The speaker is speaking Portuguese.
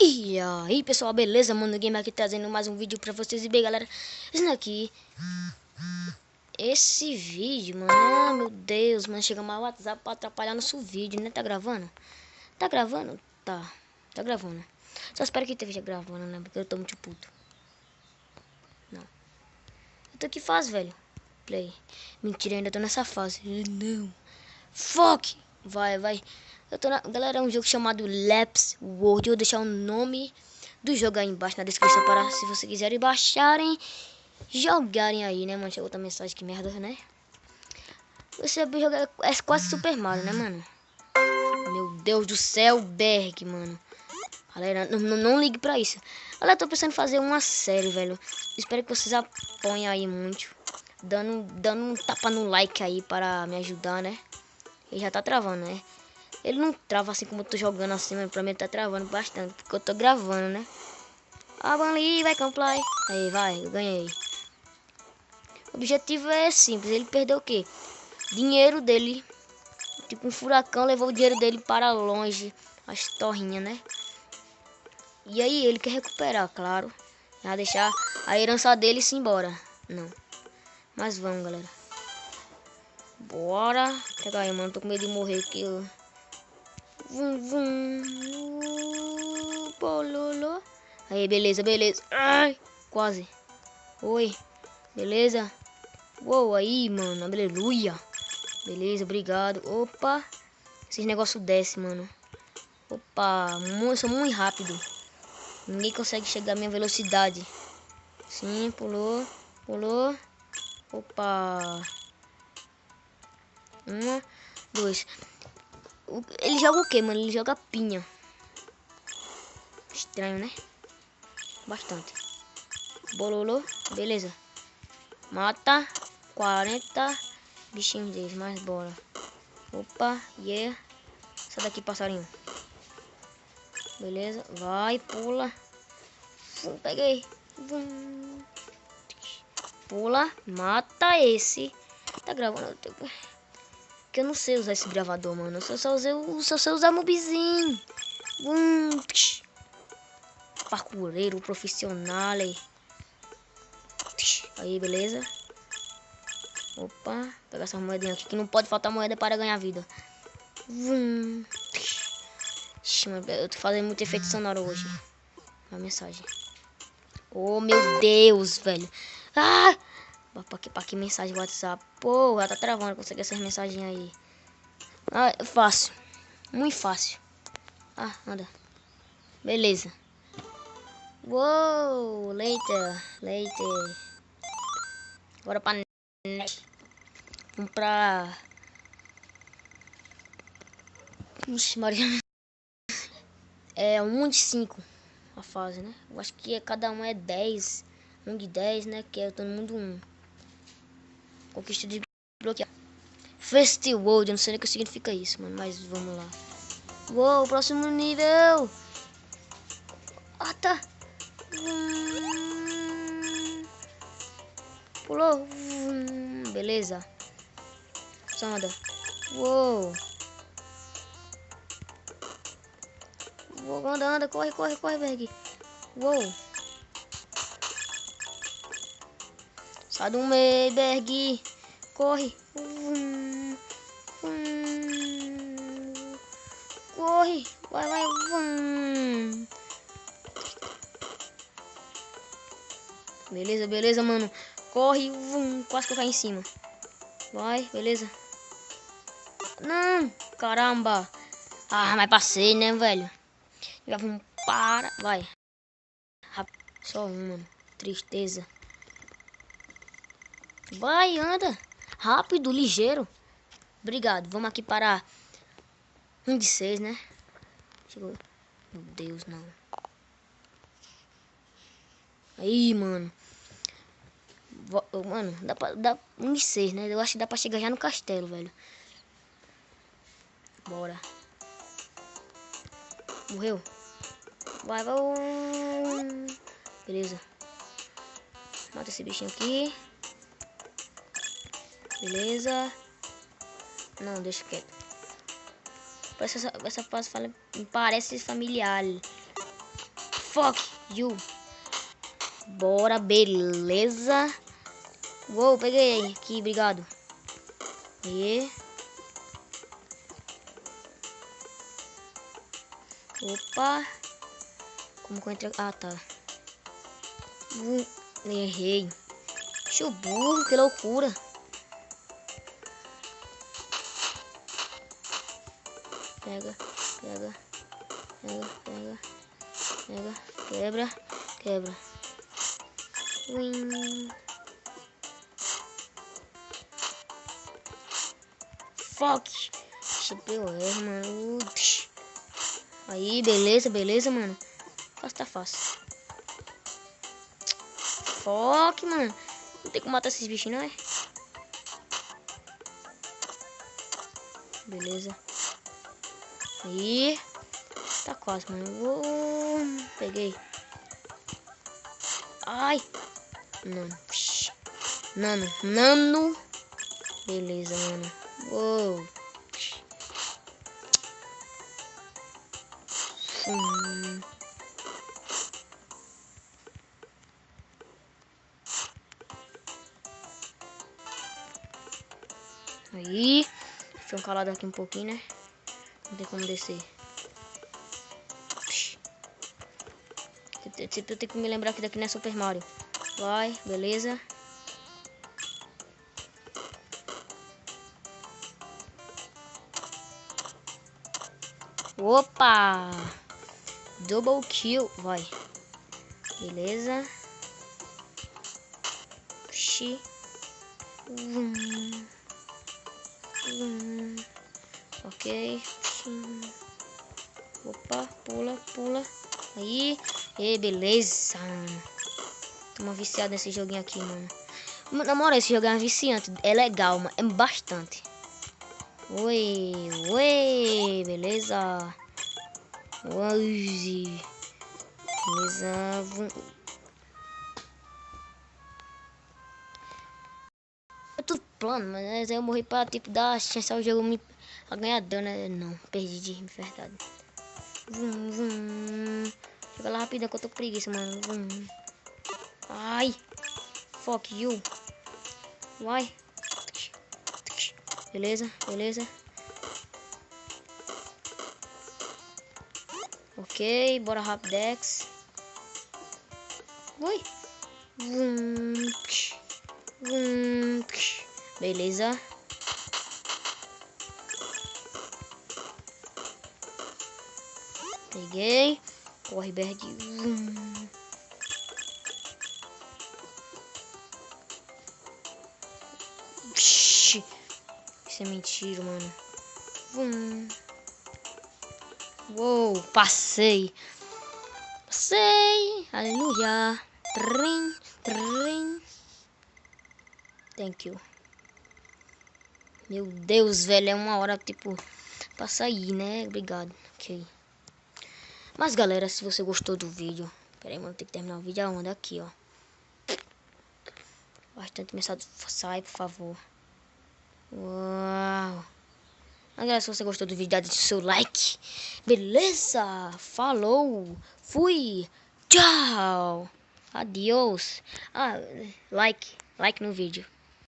E aí pessoal, beleza? Mano, o Game aqui trazendo mais um vídeo pra vocês. E bem galera, esse vídeo, mano, meu Deus, mano, chega mais o WhatsApp pra atrapalhar nosso vídeo, né? Tá gravando? Tá gravando? Tá gravando. Só espero que esteja gravando, né? Porque eu tô muito puto. Não. Eu tô aqui fase, velho. Play. Mentira, ainda tô nessa fase. Não. Fuck! Vai. Galera, é um jogo chamado Laps World. Eu vou deixar o nome do jogo aí embaixo na descrição para, se vocês quiserem baixarem, jogarem aí, né, mano? Chegou outra mensagem, que merda, né? Esse jogo é quase Super Mario, né, mano? Meu Deus do céu, Berg, mano. Galera, não ligue pra isso. Galera, tô pensando em fazer uma série, velho. Espero que vocês apoiem aí muito. Dando um tapa no like aí para me ajudar, né? Ele já tá travando, né? Ele não trava assim como eu tô jogando assim, mas pra mim tá travando bastante, porque eu tô gravando, né? Ah, ali, vai, comply. Aí, vai, eu ganhei. O objetivo é simples, ele perdeu o quê? Dinheiro dele. Tipo, um furacão levou o dinheiro dele para longe. As torrinhas, né? E aí ele quer recuperar, claro. Já deixar a herança dele se embora. Não. Mas vamos, galera. Bora. Pega aí, mano. Tô com medo de morrer aqui. Vum. Pololo. Aí, beleza. Ai, quase. Oi. Beleza? Uou, aí, mano. Aleluia. Beleza, obrigado. Opa. Esses negócios descem, mano. Opa. Eu sou muito rápido. Ninguém consegue chegar à minha velocidade. Sim, pulou. Opa. 1, 2. Ele joga o que, mano? Ele joga pinha. Estranho, né? Bastante. Bololô. Beleza. Mata. 40 bichinhos deles. Mais bora. Opa. Yeah. Sai daqui, passarinho. Beleza. Vai, pula. Peguei. Pula. Mata esse. Tá gravando. Que eu não sei usar esse gravador, mano. Eu só sei usar mobzinho. Parkureiro profissional. Aí, beleza. Opa. Pegar essa moedinha aqui, que não pode faltar moeda para ganhar vida. Eu tô fazendo muito efeito sonoro hoje. Uma mensagem. Oh, meu Deus, velho. Ah! Pra que mensagem WhatsApp? Pô, já tá travando. Consegue essas mensagens aí. Ah, é fácil. Muito fácil. Ah, anda. Beleza. Uou, later. Bora pra net. Vamos pra... Ixi, Maria. É 1 de 5 a fase, né? Eu acho que cada um é 10. 1 de 10, né? Que é todo mundo 1. Conquista de bloquear. First World, eu não sei nem o que significa isso, mano. Mas vamos lá. Uou, próximo nível. Ah, tá. Pulou. Beleza. Só anda. Uou. Anda. Corre, Berg. Uou. Sai do meio, Berg. Corre. Corre. Vai. Beleza, mano. Corre. Quase que eu caí em cima. Vai, beleza. Não, caramba. Ah, mas passei, né, velho? Vamos para. Vai. Só um, mano. Tristeza. Vai, anda. Rápido, ligeiro. Obrigado. Vamos aqui para 1 de 6, né? Chegou. Meu Deus, não. Aí, mano. Mano, dá 1 de 6, né? Eu acho que dá pra chegar já no castelo, velho. Bora. Morreu. Vai. Beleza. Mata esse bichinho aqui. Beleza. Não, deixa quieto. Essa fase parece familiar. Fuck you. Bora, beleza. Uou, peguei aqui, obrigado. E... Opa. Como que eu entrei? Ah, tá. Errei. Deixa burro, que loucura. Pega, pega, pega, pega, pega, quebra, quebra. Fuck. CPU erro, mano. Aí, beleza, beleza, mano. Fácil, tá fácil. Fuck, mano. Não tem como matar esses bichos, não é? Beleza. Aí. Tá quase, mano. Peguei. Ai. Nano. Nano. Nano. Beleza, mano. Uou. Aí. Deixa eu calar daqui um pouquinho, né? Não tem como descer. Eu tenho que me lembrar que daqui não é Super Mario. Vai, beleza. Opa! Double kill, vai. Beleza. Xi. Ok. Opa, pula, pula. Aí. E beleza, mano. Tô uma viciada nesse joguinho aqui, mano. Na moral, esse jogo é viciante. É legal, mano. É bastante. Oi, oi, beleza. Oi, beleza. Eu tô plano, mas eu morri pra tipo dar chance ao jogo me a ganhar dano, né? Não, perdi de verdade. Chega lá rapidão que eu tô com preguiça, mano. Ai, fuck you. Vai. Beleza, beleza. Ok, bora Rapidex. Ui. Beleza. Peguei. Corre, Berg. Isso é mentira, mano. Uou, passei. Passei. Aleluia. Trim, trim. Thank you. Meu Deus, velho. É uma hora, tipo, pra sair, né? Obrigado. Ok. Mas, galera, se você gostou do vídeo... Pera aí, mano. Tem que terminar o vídeo aonde? Aqui, ó. Bastante mensagem. Sai, por favor. Uau. Mas, galera, se você gostou do vídeo, deixe seu like. Beleza? Falou. Fui. Tchau. Adiós. Ah, like no vídeo.